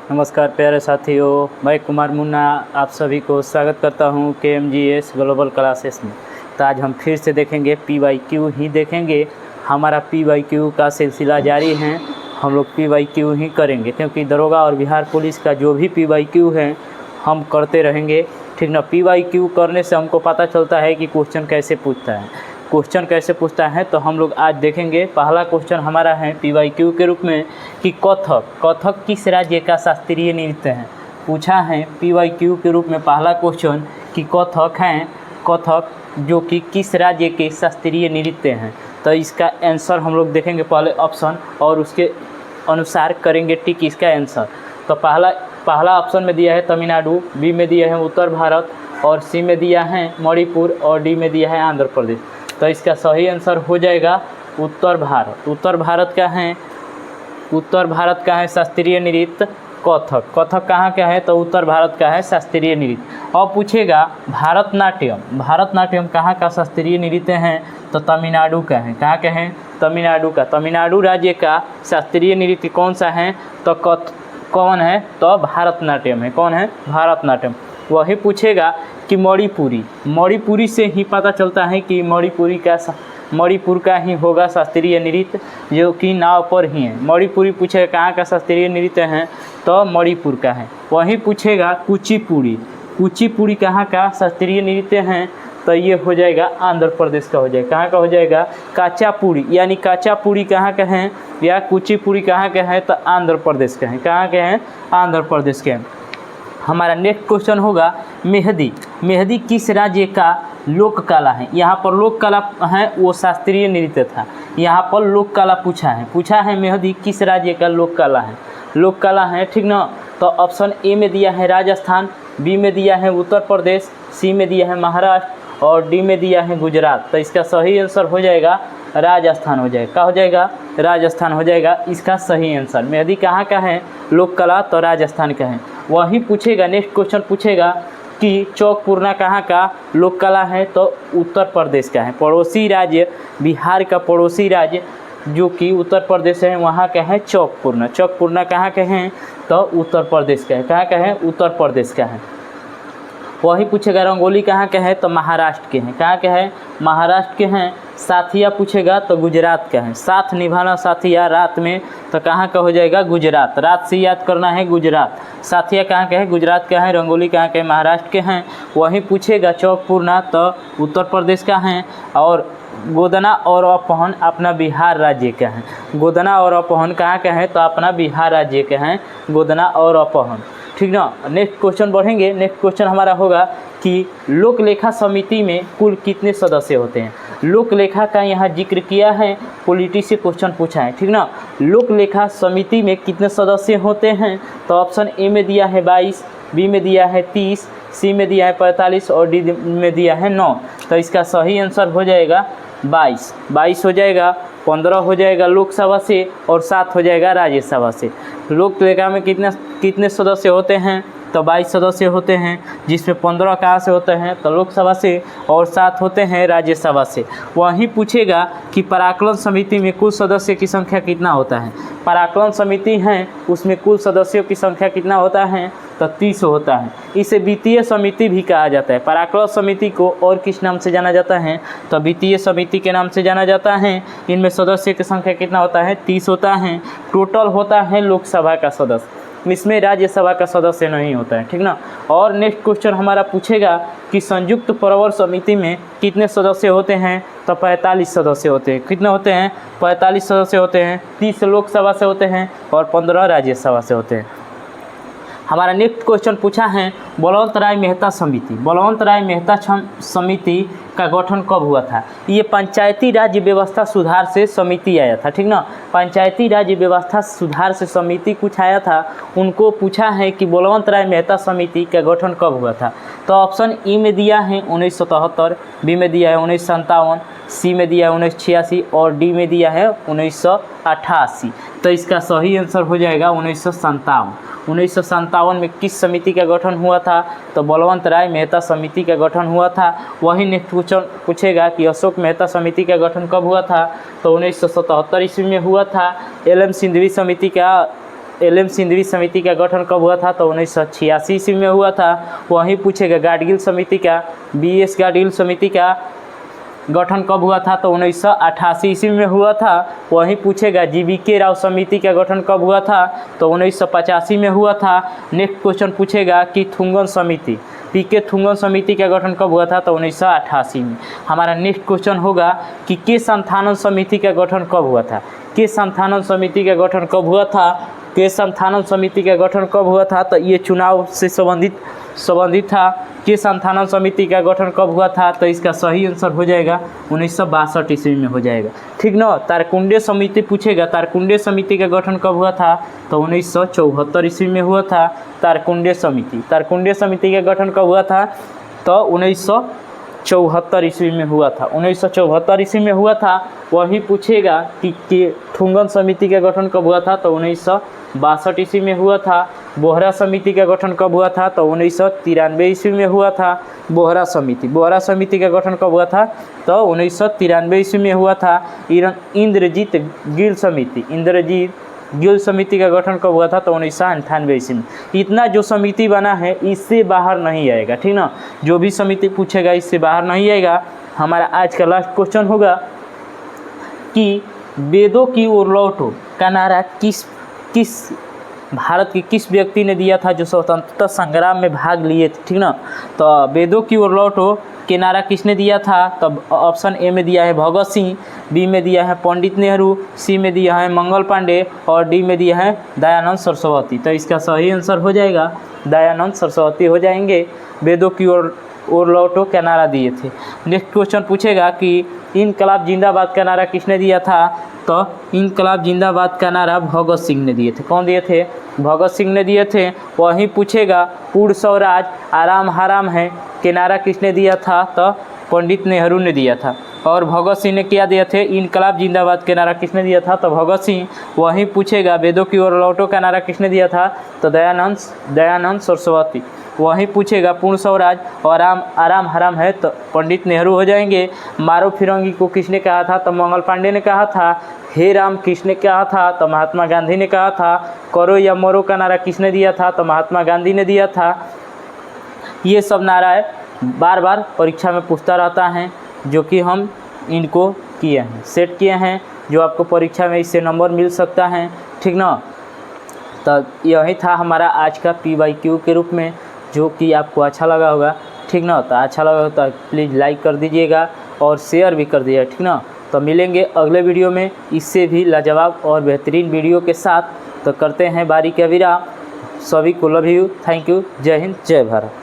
नमस्कार प्यारे साथियों, मैं कुमार मुन्ना आप सभी को स्वागत करता हूं KMGS ग्लोबल क्लासेस में। तो आज हम फिर से देखेंगे PYQ ही देखेंगे। हमारा PYQ का सिलसिला जारी है। हम लोग PYQ ही करेंगे क्योंकि दरोगा और बिहार पुलिस का जो भी PYQ है हम करते रहेंगे, ठीक ना। PYQ करने से हमको पता चलता है कि क्वेश्चन कैसे पूछता है। तो हम लोग आज देखेंगे। पहला क्वेश्चन हमारा है PYQ के रूप में कि कथक किस राज्य का शास्त्रीय नृत्य है। पूछा है PYQ के रूप में पहला क्वेश्चन कि कथक जो कि किस राज्य के शास्त्रीय नृत्य हैं। तो इसका आंसर हम लोग देखेंगे पहले ऑप्शन और उसके अनुसार करेंगे टिक इसका आंसर। तो पहला ऑप्शन में दिया है तमिलनाडु, बी में दिया है उत्तर भारत और सी में दिया है मणिपुर और डी में दिया है आंध्र प्रदेश। तो इसका सही आंसर हो जाएगा उत्तर भारत। उत्तर भारत का है शास्त्रीय नृत्य कथक कहाँ का है, तो उत्तर भारत का है शास्त्रीय नृत्य। और पूछेगा भारतनाट्यम कहाँ का शास्त्रीय नृत्य है, तो तमिलनाडु का है। कहाँ का है, तमिलनाडु का। तमिलनाडु राज्य का शास्त्रीय नृत्य कौन सा है, तो कौन है, तो भारतनाट्यम है। कौन है, भारतनाट्यम। वही पूछेगा कि मणिपुरी से ही पता चलता है कि मणिपुर का ही होगा शास्त्रीय नृत्य, जो कि नाव पर ही है। मणिपुरी पूछेगा कहाँ का शास्त्रीय नृत्य है, तो मणिपुर का है। वही पूछेगा कुचिपुड़ी कहाँ का शास्त्रीय नृत्य है, तो ये हो जाएगा आंध्र प्रदेश का हो जाएगा। कहाँ का हो जाएगा, काचापुड़ी, यानी काचापुड़ी कहाँ का है या कुचिपुड़ी कहाँ का है, तो आंध्र प्रदेश का है। कहाँ के हैं, आंध्र प्रदेश के हैं। हमारा नेक्स्ट क्वेश्चन होगा मेहंदी किस राज्य का लोक कला है। यहाँ पर लोक कला है, वो शास्त्रीय नृत्य था। यहाँ पर लोक कला पूछा है मेहंदी किस राज्य का लोक कला है, ठीक ना। तो ऑप्शन ए में दिया है राजस्थान, बी में दिया है उत्तर प्रदेश, सी में दिया है महाराष्ट्र और डी में दिया है गुजरात। तो इसका सही आंसर हो जाएगा राजस्थान हो जाएगा। क्या हो जाएगा, राजस्थान हो जाएगा इसका सही आंसर। मेहंदी कहाँ का है लोक कला, तो राजस्थान का है। वही पूछेगा नेक्स्ट क्वेश्चन पूछेगा कि चौक पूर्णा कहाँ का लोक कला है, तो उत्तर प्रदेश का है। पड़ोसी राज्य बिहार का पड़ोसी राज्य जो कि उत्तर प्रदेश है, वहाँ का है चौक पूर्णा कहाँ के हैं, तो उत्तर प्रदेश का है। कहाँ का है, उत्तर प्रदेश का है। वही पूछेगा रंगोली कहाँ के हैं, तो महाराष्ट्र के हैं। कहाँ के हैं, महाराष्ट्र के हैं। साथिया पूछेगा तो गुजरात का है। साथ निभाना साथिया रात में, तो कहाँ का हो जाएगा, गुजरात। रात से याद करना है गुजरात। साथिया कहाँ का है, गुजरात का है। रंगोली कहाँ के, महाराष्ट्र के हैं। वही पूछेगा चौक पूर्णा तो उत्तर प्रदेश का है। और गोदना और अपहरण अपना बिहार राज्य का है। गोदना और अपहरण कहाँ का है, तो अपना बिहार राज्य के हैं गोदना और अपहरण, ठीक ना। नेक्स्ट क्वेश्चन बढ़ेंगे। नेक्स्ट क्वेश्चन हमारा होगा कि लोक लेखा समिति में कुल कितने सदस्य होते हैं। लोक लेखा का यहाँ जिक्र किया है, पॉलिटी से क्वेश्चन पूछा है, ठीक ना। लोक लेखा समिति में कितने सदस्य होते हैं, तो ऑप्शन ए में दिया है 22, बी में दिया है 30, सी में दिया है 45 और डी में दिया है 9। तो इसका सही आंसर हो जाएगा 22 हो जाएगा। 15 हो जाएगा लोकसभा से और 7 हो जाएगा राज्यसभा से। लोक लेखा में कितने सदस्य होते हैं, तो 22 सदस्य होते हैं, जिसमें 15 कहाँ से होते हैं, तो लोकसभा से और 7 होते हैं राज्यसभा से। वहीं पूछेगा कि पराकलन समिति में कुल सदस्य की संख्या कितना होता है। पराकलन समिति है, उसमें कुल सदस्यों की संख्या कितना होता है, तो 30 होता है। इसे वित्तीय समिति भी कहा जाता है। पराकलन समिति को और किस नाम से जाना जाता है, तो वित्तीय समिति के नाम से जाना जाता है। इनमें सदस्य की संख्या कितना होता है, 30 होता है। टोटल होता है लोकसभा का सदस्य, इसमें राज्यसभा का सदस्य नहीं होता है, ठीक ना। और नेक्स्ट क्वेश्चन हमारा पूछेगा कि संयुक्त प्रवर समिति में कितने सदस्य होते हैं, तो 45 सदस्य होते हैं। कितने होते हैं, 45 सदस्य होते हैं। 30 लोकसभा से होते हैं और 15 राज्यसभा से होते हैं। हमारा नेक्स्ट क्वेश्चन पूछा है बलवंत राय मेहता समिति का गठन कब हुआ था। ये पंचायती राज्य व्यवस्था सुधार से समिति आया था, ठीक ना। पंचायती राज्य व्यवस्था सुधार से समिति कुछ आया था, उनको पूछा है कि बलवंत राय मेहता समिति का गठन कब हुआ था। तो ऑप्शन ई में दिया है 1977, बी में दिया है 1957, सी में दिया है 1986 और डी में दिया है 1988। तो इसका सही आंसर हो जाएगा 1957। 1957 में किस समिति का गठन हुआ था, तो बलवंत राय मेहता समिति का गठन हुआ था। वही नेक्स्ट क्वेश्चन पूछेगा कि अशोक मेहता समिति का गठन कब हुआ था, तो 1977 ईस्वी में हुआ था। L M Singhvi L M. Singhvi समिति का गठन कब हुआ था? तो 1986 ईस्वी में हुआ था। वहीं पूछेगा गाडगिल समिति का, बी.एस. गाडगिल समिति का गठन कब हुआ था? तो 1988 ईस्वी में हुआ था। वहीं पूछेगा जी.वी.के. राव समिति का गठन कब हुआ था? तो 1985 में हुआ था। नेक्स्ट क्वेश्चन पूछेगा कि थुंगन समिति, पी.के. थुंगन समिति का गठन कब हुआ था? तो 1988 में। हमारा नेक्स्ट क्वेश्चन होगा कि के संथानन समिति का गठन कब हुआ था? के संथानन समिति का गठन कब हुआ था? के संथानन समिति का गठन कब हुआ था? तो ये चुनाव से संबंधित था। के संथानन समिति का गठन कब हुआ था? तो इसका सही आंसर हो जाएगा 1962 ईस्वी में हो जाएगा, ठीक ना। तारकुंडे समिति पूछेगा, तारकुंडे समिति का गठन कब हुआ था? तो 1974 ईस्वी में हुआ था तारकुंडे समिति। तारकुंडे समिति का गठन कब हुआ था? तो 1974 ईस्वी में हुआ था। 1974 ईस्वी में हुआ था। वही पूछेगा कि थुंगन समिति का गठन कब हुआ था? तो 1962 ईस्वी में हुआ था। बोहरा समिति का गठन कब हुआ था? तो 1993 ईस्वी में हुआ था। बोहरा समिति का गठन कब हुआ था? तो 1993 ईस्वी में हुआ था। इंद्रजीत गिल समिति का गठन कब हुआ था? तो 1998 ईस्वी में। इतना जो समिति बना है इससे बाहर नहीं आएगा, ठीक ना। जो भी समिति पूछेगा इससे बाहर नहीं आएगा। हमारा आज का लास्ट क्वेश्चन होगा कि वेदों की ओर लौटो का नारा किस भारत के किस व्यक्ति ने दिया था जो स्वतंत्रता संग्राम में भाग लिए थे, ठीक ना। तो वेदों की ओर लौटो के नारा किसने दिया था? तब ऑप्शन ए में दिया है भगत सिंह, बी में दिया है पंडित नेहरू, सी में दिया है मंगल पांडे और डी में दिया है दयानंद सरस्वती। तो इसका सही आंसर हो जाएगा दयानंद सरस्वती हो जाएंगे। वेदों की ओर लौटो का नारा दिए थे। नेक्स्ट क्वेश्चन पूछेगा कि इनकलाब जिंदाबाद का नारा किसने दिया था? तो इनकलाब जिंदाबाद का नारा भगत सिंह ने दिए थे। कौन दिए थे? भगत सिंह ने दिए थे। वहीं पूछेगा पूर्ण स्वराज आराम हराम है के नारा किसने दिया था? तो पंडित नेहरू ने दिया था। और भगत सिंह ने क्या दिया थे? इनकलाब जिंदाबाद के नारा किसने दिया था? तो भगत सिंह। वहीं पूछेगा वेदों की ओर लौटो का नारा किसने दिया था? तो दयानंद सरस्वती। वहीं पूछेगा पूर्ण स्वराज और आराम हराम है तो पंडित नेहरू हो जाएंगे। मारो फिरंगी को किसने कहा था? तो मंगल पांडे ने कहा था। हे राम किसने कहा था? तो महात्मा गांधी ने कहा था। करो या मरो का नारा किसने दिया था? तो महात्मा गांधी ने दिया था। ये सब नाराएं बार बार परीक्षा में पूछता रहता है, जो कि हम इनको सेट किए हैं, जो आपको परीक्षा में इससे नंबर मिल सकता है, ठीक ना। तो यही था हमारा आज का PYQ के रूप में, जो कि आपको अच्छा लगा होगा, ठीक ना। तो अच्छा लगा तो प्लीज़ लाइक कर दीजिएगा और शेयर भी कर दीजिएगा, ठीक ना। तो मिलेंगे अगले वीडियो में इससे भी लाजवाब और बेहतरीन वीडियो के साथ। तो करते हैं बारी का विराम। सभी को लव यू, थैंक यू, जय हिंद, जय भारत।